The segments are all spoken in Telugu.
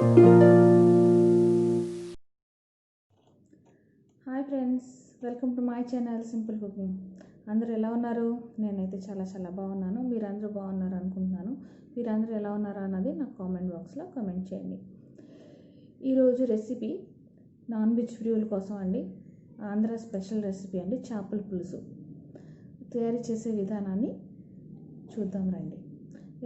Hi friends, welcome to my channel simple cooking. అందరూ ఎలా ఉన్నారు? నేనైతే చాలా బాగున్నాను. మీరందరూ బాగున్నారు అనుకుంటున్నాను. మీరందరూ ఎలా ఉన్నారా అన్నది నాకు కామెంట్ బాక్స్లో కామెంట్ చేయండి. ఈరోజు రెసిపీ నాన్ వెజ్ ప్రియుల కోసం అండి. ఆంధ్ర స్పెషల్ రెసిపీ అండి, చేపల పులుసు. తయారు చేసే విధానాన్ని చూద్దాం రండి.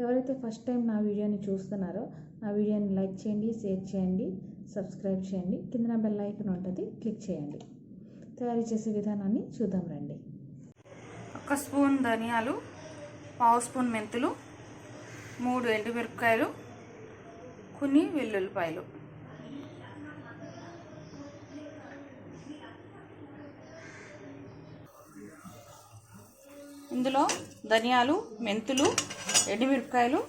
ఎవరైతే ఫస్ట్ టైం నా వీడియోని చూస్తున్నారో నా వీడియోని లైక్ చేయండి, షేర్ చేయండి, సబ్స్క్రైబ్ చేయండి. కింద బెల్ ఐకాన్ ఉంటుంది, క్లిక్ చేయండి. తయారు చేసే విధానాన్ని చూద్దాం రండి. 1 స్పూన్ ధనియాలు, 1/2 స్పూన్ మెంతులు, 3 ఎండుమిరపకాయలు, కొన్ని వెల్లుల్లిపాయలు. ఇందులో ధనియాలు, మెంతులు, ఎండుమిరపకాయలు,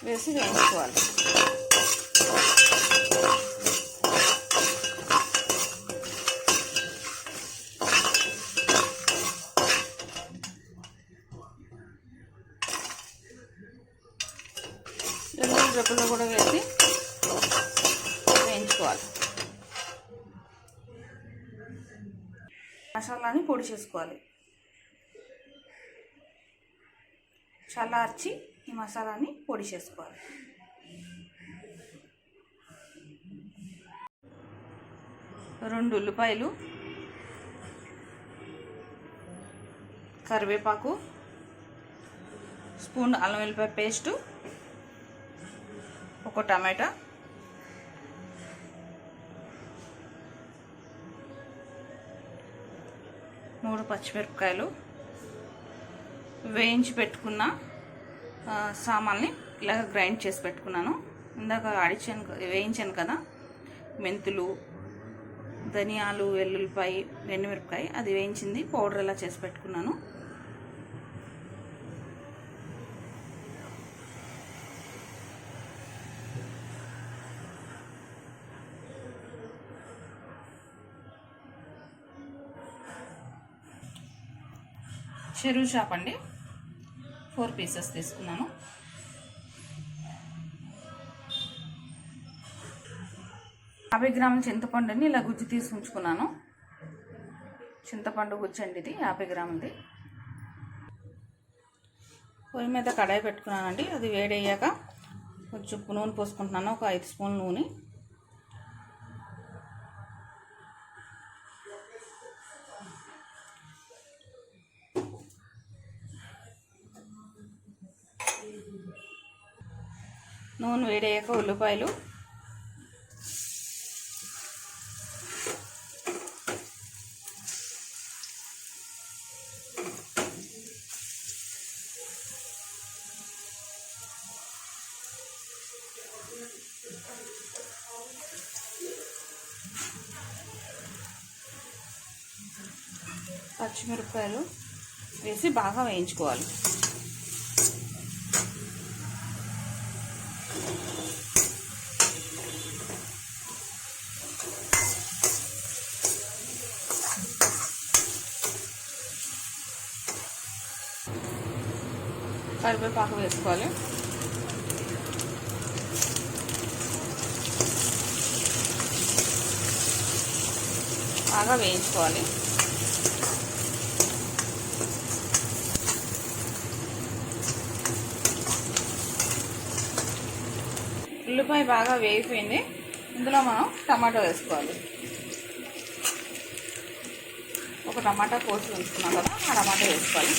వేసి వేయించుకోవాలి. వెల్లుల్లి రెబ్బలు కూడా వేసి వేయించుకోవాలి. మసాలాని పొడి చేసుకోవాలి. చల్లార్చి ఈ మసాలాని పొడి చేసుకోవాలి. రెండు ఉల్లిపాయలు, కరివేపాకు, స్పూన్ అల్లం వెల్లిపాయ పేస్టు, 1 టమాటా, మూడు పచ్చిమిరపకాయలు, వేయించి పెట్టుకున్న సామాన్ని ఇలాగ గ్రైండ్ చేసి పెట్టుకున్నాను. ఇందాక వేయించాను కదా, మెంతులు, ధనియాలు, వెల్లుల్లిపాయ, ఎండుమిరపకాయ, అది వేయించింది పౌడర్ ఇలా చేసి పెట్టుకున్నాను. చెరువు చేప అండి, 4 పీసెస్ తీసుకున్నాను. యాభై గ్రాముల చింతపండుని ఇలా గుజ్జు తీసి ఉంచుకున్నాను. చింతపండు గుజ్జు అండి ఇది, 50 గ్రాములది. పొయ్యి మీద కడాయి పెట్టుకున్నానండి. అది వేడయ్యాక కొంచెం నూనె పోసుకుంటున్నాను, ఒక 5 స్పూన్ల నూనె. నూనె వేడయ్యాక ఉల్లిపాయలు, పచ్చిమిరపకాయలు వేసి బాగా వేయించుకోవాలి. కరివేపాకు వేసుకోవాలి. బాగా వేయించుకోవాలి. ఉల్లిపాయ బాగా వేగిపోయింది. ఇందులో మనం టమాటో వేసుకోవాలి. ఒక టమాటా కోసి ఉంచుకున్నాం కదా, ఆ టమాటా వేసుకోవాలి.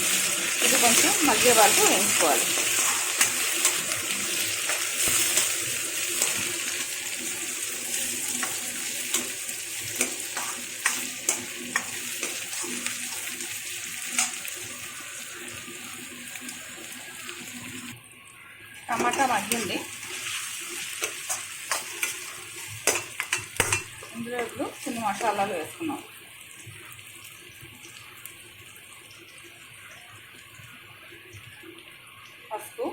ఇది కొంచెం మధ్య వరకు వేయించుకోవాలి. టమాటా మగ్గింది. ఇందులో ఇప్పుడు కొన్ని మసాలాలు వేసుకున్నాం. పసుపు,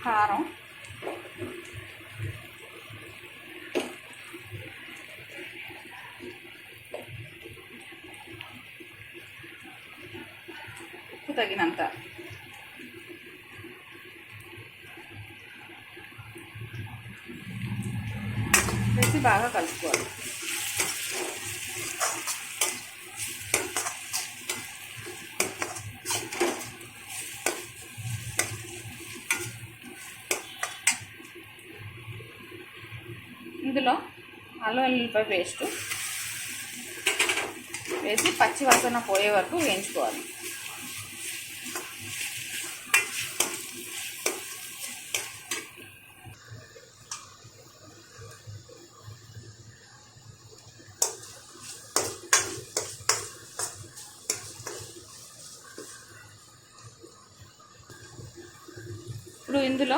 కారం, ఉప్పు తగినంత వేసి బాగా కలుపుకోవాలి. ఇందులో అల్లం వెల్లుల్లిపాయ పేస్టు వేసి పచ్చి వాసన పోయే వరకు వేయించుకోవాలి. ఇప్పుడు ఇందులో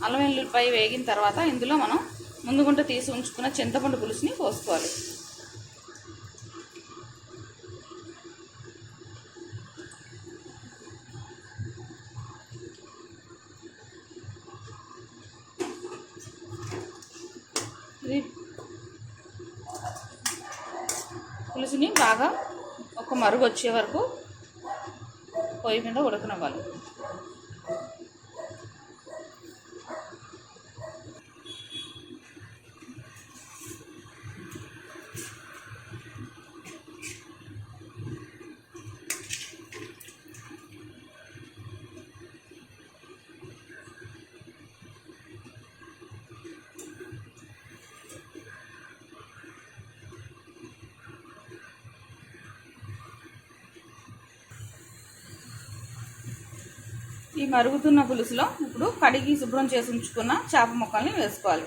అల్లం వెల్లుల్లిపాయ వేగిన తర్వాత ఇందులో మనం ముందుగుంట తీసి ఉంచుకున్న చింతపండు పులుసుని పోసుకోవాలి. ఇది పులుసుని బాగా ఒక మరుగు వచ్చే వరకు పొయ్యి మీద ఉడకనివ్వాలి. ఈ మరుగుతున్న పులుసులో ఇప్పుడు కడిగి శుభ్రం చేసి ఉంచుకున్న చేప ముక్కల్ని వేసుకోవాలి.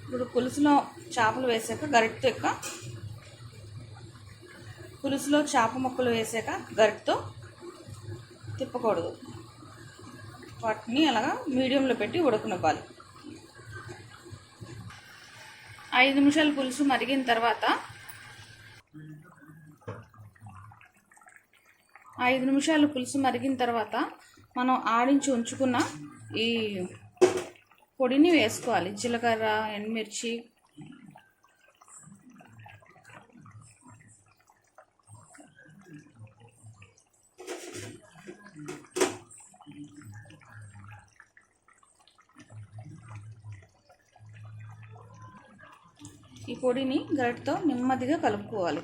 ఇప్పుడు పులుసులో చేపలు వేసాక గరిటెతో పులుసులో చేప ముక్కలు వేసాక గరిటెతో తిప్పకూడదు. వాటిని అలాగా మీడియంలో పెట్టి ఉడకనివ్వాలి. 5 నిమిషాలు పులుసు మరిగిన తర్వాత 5 నిమిషాలు పులుసు మరిగిన తర్వాత మనం ఆడించి ఉంచుకున్న ఈ పొడిని వేసుకోవాలి. జీలకర్ర, ఎండుమిర్చి, ఈ పొడిని గరిటెతో నెమ్మదిగా కలుపుకోవాలి.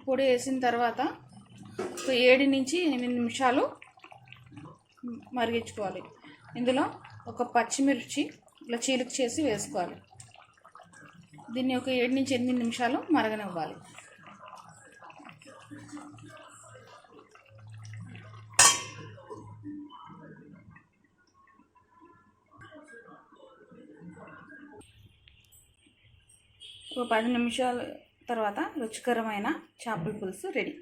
పొడి వేసిన తర్వాత ఒక 7 నుంచి 8 నిమిషాలు మరిగించుకోవాలి. ఇందులో ఒక పచ్చిమిర్చి ఇలా చీలిక చేసి వేసుకోవాలి. దీన్ని ఒక 7 నుంచి 8 నిమిషాలు మరగనివ్వాలి. ఒక 10 నిమిషాల తర్వాత రుచికరమైన చేపల పులుసు రెడీ.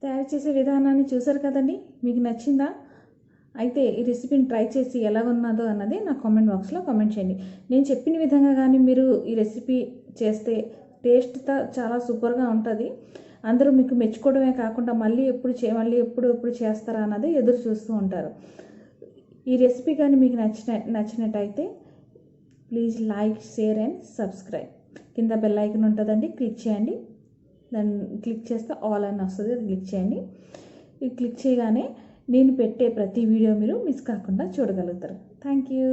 తయారు చేసే విధానాన్ని చూసారు కదండి. మీకు నచ్చిందా? అయితే ఈ రెసిపీని ట్రై చేసి ఎలా ఉన్నదో అన్నది నా కామెంట్ బాక్స్లో కామెంట్ చేయండి. నేను చెప్పిన విధంగా కానీ మీరు ఈ రెసిపీ చేస్తే టేస్ట్ చాలా సూపర్గా ఉంటుంది. అందరూ మీకు మెచ్చుకోవడమే కాకుండా మళ్ళీ ఎప్పుడు చేస్తారా అన్నది ఎదురు చూస్తూ ఉంటారు. ఈ రెసిపీ కానీ మీకు నచ్చినట్టయితే please like, share and subscribe. కింద బెల్ ఐకాన్ ఉంటుందండి, క్లిక్ చేయండి. దాన్ని క్లిక్ చేస్తే ఆల్ అని వస్తుంది, అది క్లిక్ చేయండి. ఇది క్లిక్ చేయగానే నేను పెట్టే ప్రతి వీడియో మీరు మిస్ కాకుండా చూడగలుగుతారు. Thank you.